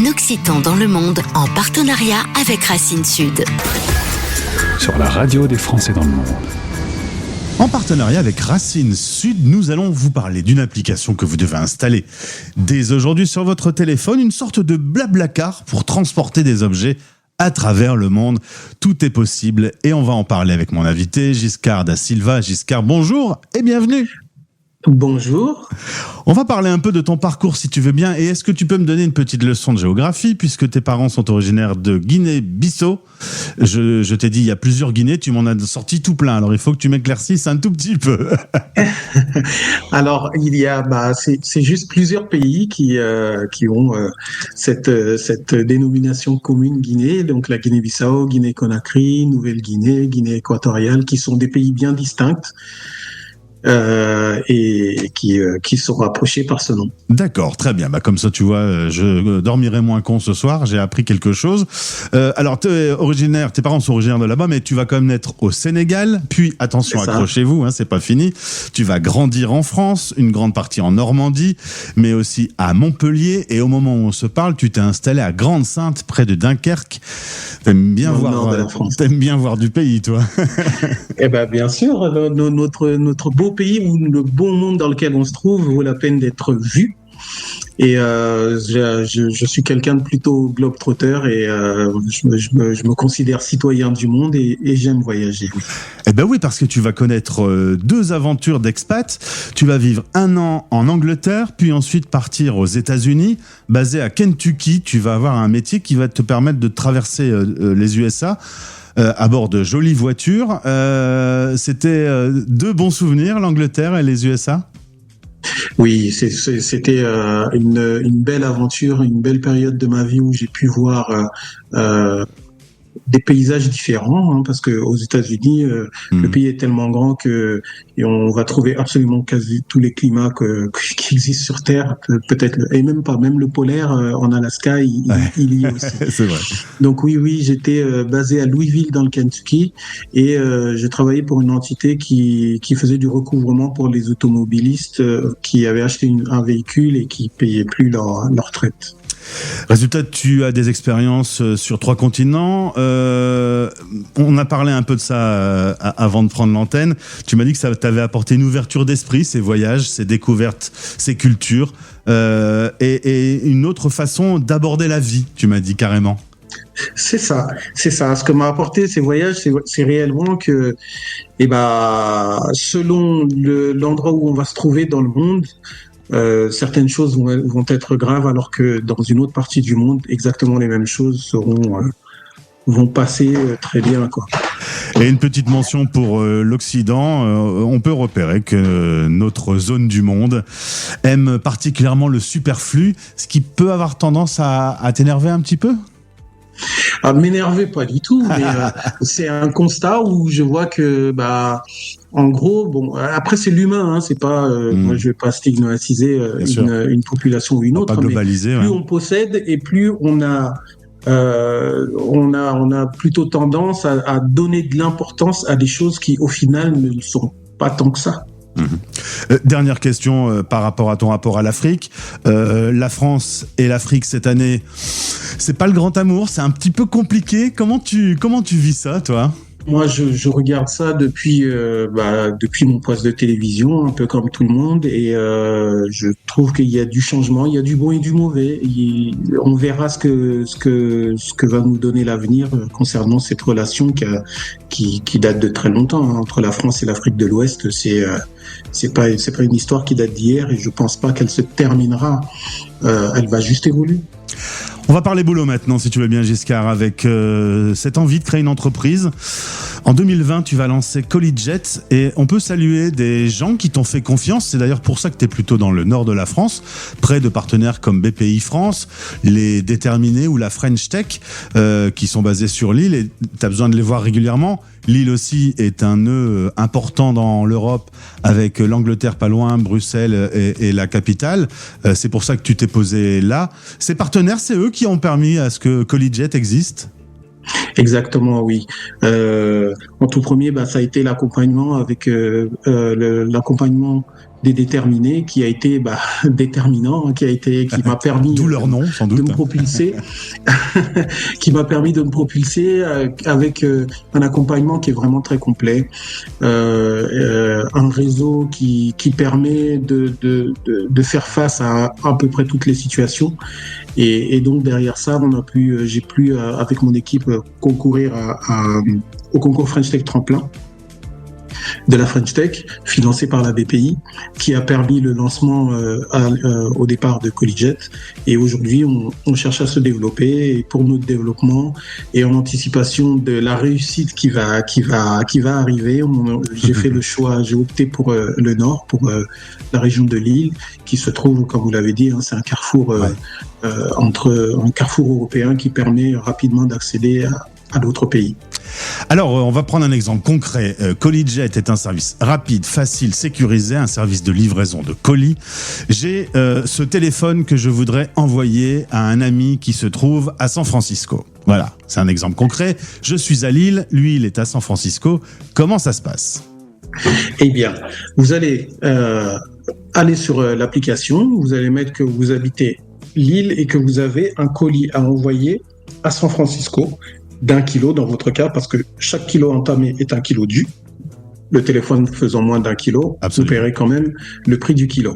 un Occitan dans le monde en partenariat avec Racine Sud. Sur la radio des Français dans le monde. En partenariat avec Racine Sud, nous allons vous parler d'une application que vous devez installer dès aujourd'hui sur votre téléphone, une sorte de blablacar pour transporter des objets à travers le monde. Tout est possible et on va en parler avec mon invité Giscard da Silva. Giscard, bonjour et bienvenue. Bonjour. On va parler un peu de ton parcours si tu veux bien. Et est-ce que tu peux me donner une petite leçon de géographie puisque tes parents sont originaires de Guinée-Bissau. Je t'ai dit, il y a plusieurs Guinées, tu m'en as sorti tout plein. Alors il faut que tu m'éclaircisses un tout petit peu. Alors il y a, c'est juste plusieurs pays qui ont cette dénomination commune Guinée. Donc la Guinée-Bissau, Guinée-Conakry, Nouvelle-Guinée, Guinée équatoriale, qui sont des pays bien distincts. Et qui sont rapprochés par ce nom. D'accord, très bien. Comme ça, tu vois, je dormirai moins con ce soir. J'ai appris quelque chose. Alors, tes parents sont originaires de là-bas, mais tu vas quand même naître au Sénégal. Puis, attention, accrochez-vous, c'est pas fini. Tu vas grandir en France, une grande partie en Normandie, mais aussi à Montpellier. Et au moment où on se parle, tu t'es installé à Grande-Synthe, près de Dunkerque. T'aimes bien voir du pays, toi. Eh ben, bien sûr, notre beau pays ou le bon monde dans lequel on se trouve vaut la peine d'être vu. Et je suis quelqu'un de plutôt globe-trotter et je me considère citoyen du monde et j'aime voyager. Oui. Eh ben oui, parce que tu vas connaître deux aventures d'expat. Tu vas vivre 1 an en Angleterre, puis ensuite partir aux États-Unis, basé à Kentucky. Tu vas avoir un métier qui va te permettre de traverser les USA. À bord de jolies voitures. C'était deux bons souvenirs, l'Angleterre et les USA? Oui, c'était une belle aventure, une belle période de ma vie où j'ai pu voir des paysages différents, parce que aux États-Unis, le pays est tellement grand et on va trouver absolument quasi tous les climats qui existent sur Terre, peut-être et même le polaire en Alaska, il y est aussi. C'est vrai. Donc oui, j'étais basé à Louisville dans le Kentucky et je travaillais pour une entité qui faisait du recouvrement pour les automobilistes qui avaient acheté un véhicule et qui payaient plus leur retraite. Résultat, tu as des expériences sur 3 continents. On a parlé un peu de ça avant de prendre l'antenne. Tu m'as dit que ça t'avait apporté une ouverture d'esprit, ces voyages, ces découvertes, ces cultures, et une autre façon d'aborder la vie, tu m'as dit carrément. C'est ça. Ce que m'a apporté ces voyages, c'est réellement que, selon l'endroit où on va se trouver dans le monde, certaines choses vont être graves, alors que dans une autre partie du monde, exactement les mêmes choses vont passer très bien, quoi. Et une petite mention pour l'Occident, on peut repérer que notre zone du monde aime particulièrement le superflu, ce qui peut avoir tendance à t'énerver un petit peu? À m'énerver, pas du tout, mais c'est un constat où je vois que, en gros, après c'est l'humain, c'est pas, moi je vais pas stigmatiser une population ou une autre, pas globaliser, mais plus on possède et plus on a plutôt tendance à donner de l'importance à des choses qui au final ne sont pas tant que ça. Dernière question par rapport à ton rapport à l'Afrique. La France et l'Afrique cette année, c'est pas le grand amour, c'est un petit peu compliqué. Comment tu vis ça, toi ? Moi, je regarde ça depuis mon poste de télévision, un peu comme tout le monde, et je trouve qu'il y a du changement, il y a du bon et du mauvais. On verra ce que va nous donner l'avenir concernant cette relation qui date de très longtemps, entre la France et l'Afrique de l'Ouest. C'est pas une histoire qui date d'hier, et je pense pas qu'elle se terminera. Elle va juste évoluer. On va parler boulot maintenant, si tu veux bien, Giscard, avec cette envie de créer une entreprise. En 2020, tu vas lancer Collijet et on peut saluer des gens qui t'ont fait confiance. C'est d'ailleurs pour ça que tu es plutôt dans le nord de la France, près de partenaires comme BPI France, les Déterminés ou la French Tech, qui sont basés sur Lille et tu as besoin de les voir régulièrement. Lille aussi est un nœud important dans l'Europe avec l'Angleterre pas loin, Bruxelles et la capitale. C'est pour ça que tu t'es posé là. Ces partenaires, c'est eux qui ont permis à ce que Collijet existe ? Exactement, oui. En tout premier, ça a été l'accompagnement avec l'accompagnement des déterminés, qui a été déterminant, qui m'a permis d'où leur nom, sans doute, de me propulser, qui m'a permis de me propulser avec un accompagnement qui est vraiment très complet, un réseau qui permet de faire face à peu près toutes les situations. Et donc derrière ça, j'ai pu avec mon équipe concourir au concours French Tech Tremplin de la French Tech, financé par la BPI, qui a permis le lancement au départ de Collijet. Et aujourd'hui, on cherche à se développer. Et pour notre développement et en anticipation de la réussite qui va arriver, j'ai fait le choix, j'ai opté pour le Nord, pour la région de Lille, qui se trouve, comme vous l'avez dit, c'est un carrefour un carrefour européen qui permet rapidement d'accéder à d'autres pays. Alors, on va prendre un exemple concret. Collijet est un service rapide, facile, sécurisé, un service de livraison de colis. J'ai ce téléphone que je voudrais envoyer à un ami qui se trouve à San Francisco. Voilà, c'est un exemple concret. Je suis à Lille, lui, il est à San Francisco. Comment ça se passe ? Eh bien, vous allez aller sur l'application, vous allez mettre que vous habitez Lille et que vous avez un colis à envoyer à San Francisco d'1 kilo dans votre cas, parce que chaque kilo entamé est 1 kilo dû. Le téléphone faisant moins d'1 kilo, vous paierez quand même le prix du kilo.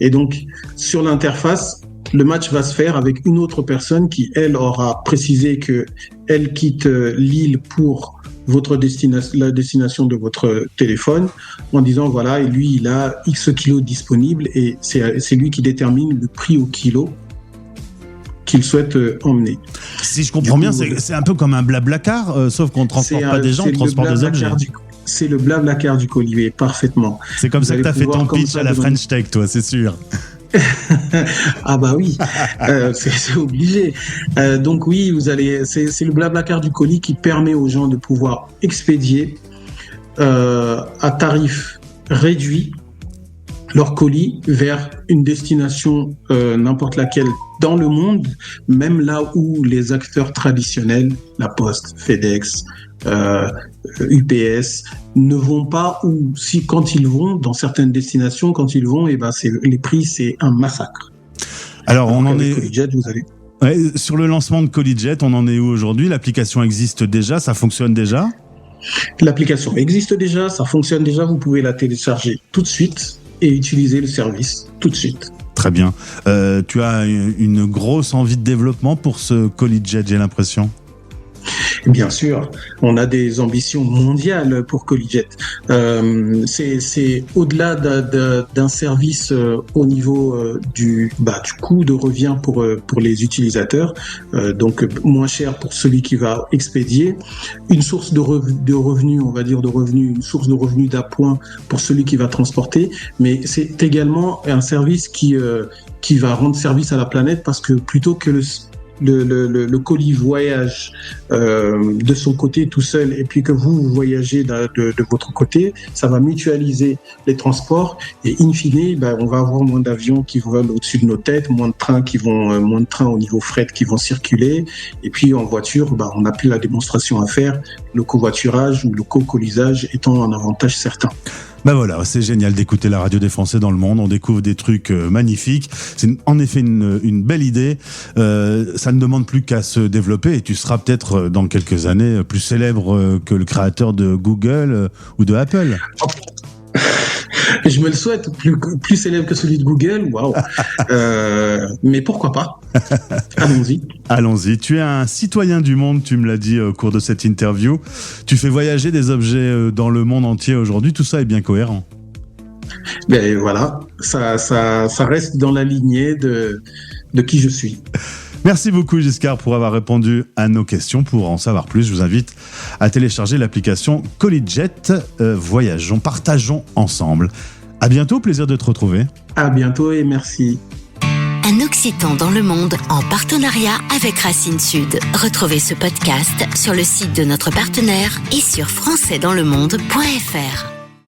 Et donc, sur l'interface, le match va se faire avec une autre personne qui, elle, aura précisé qu'elle quitte Lille pour la destination de votre téléphone, en disant voilà, et lui, il a X kilos disponibles, et c'est lui qui détermine le prix au kilo qu'il souhaite emmener. Si je comprends bien, c'est un peu comme un blablacar, sauf qu'on ne transporte pas des gens, on transporte des objets. C'est le blablacar du colis, parfaitement. C'est comme ça que tu as fait ton pitch à la French Tech, toi, c'est sûr. Ah bah oui, c'est obligé. Donc oui, c'est le blablacar du colis qui permet aux gens de pouvoir expédier à tarif réduit leur colis vers une destination n'importe laquelle dans le monde, même là où les acteurs traditionnels, la Poste, FedEx, UPS, ne vont pas, ou si quand ils vont dans certaines destinations, quand ils vont, les prix, c'est un massacre. Alors on en est Collijet, vous allez... sur le lancement de Collijet, on en est où aujourd'hui ? L'application existe déjà, ça fonctionne déjà ? L'application existe déjà, ça fonctionne déjà, vous pouvez la télécharger tout de suite et utiliser le service tout de suite. Très bien. Tu as une grosse envie de développement pour ce Collijet, j'ai l'impression. Bien sûr, on a des ambitions mondiales pour Collijet. C'est au-delà d'un service au niveau du coût de revient pour les utilisateurs, donc moins cher pour celui qui va expédier, une source de revenus, on va dire une source de revenus d'appoint pour celui qui va transporter, mais c'est également un service qui va rendre service à la planète, parce que plutôt que le colis voyage de son côté tout seul, et puis que vous voyagez de votre côté, ça va mutualiser les transports, et in fine, on va avoir moins d'avions qui volent au-dessus de nos têtes, moins de trains au niveau fret qui vont circuler, et puis en voiture, on n'a plus la démonstration à faire, le covoiturage ou le co-colisage étant un avantage certain. Voilà, c'est génial d'écouter la radio des Français dans le monde. On découvre des trucs magnifiques. C'est en effet une belle idée. Ça ne demande plus qu'à se développer, et tu seras peut-être dans quelques années plus célèbre que le créateur de Google ou de Apple. Je me le souhaite, plus célèbre que celui de Google, waouh. Mais pourquoi pas ? Allons-y. Allons-y. Tu es un citoyen du monde, tu me l'as dit au cours de cette interview. Tu fais voyager des objets dans le monde entier aujourd'hui. Tout ça est bien cohérent. Voilà, ça reste dans la lignée de qui je suis. Merci beaucoup Giscard pour avoir répondu à nos questions. Pour en savoir plus, je vous invite à télécharger l'application Collijet. Voyageons, partageons ensemble. À bientôt, plaisir de te retrouver. À bientôt et merci. Un Occitan dans le monde en partenariat avec Racine Sud. Retrouvez ce podcast sur le site de notre partenaire et sur françaisdanslemonde.fr.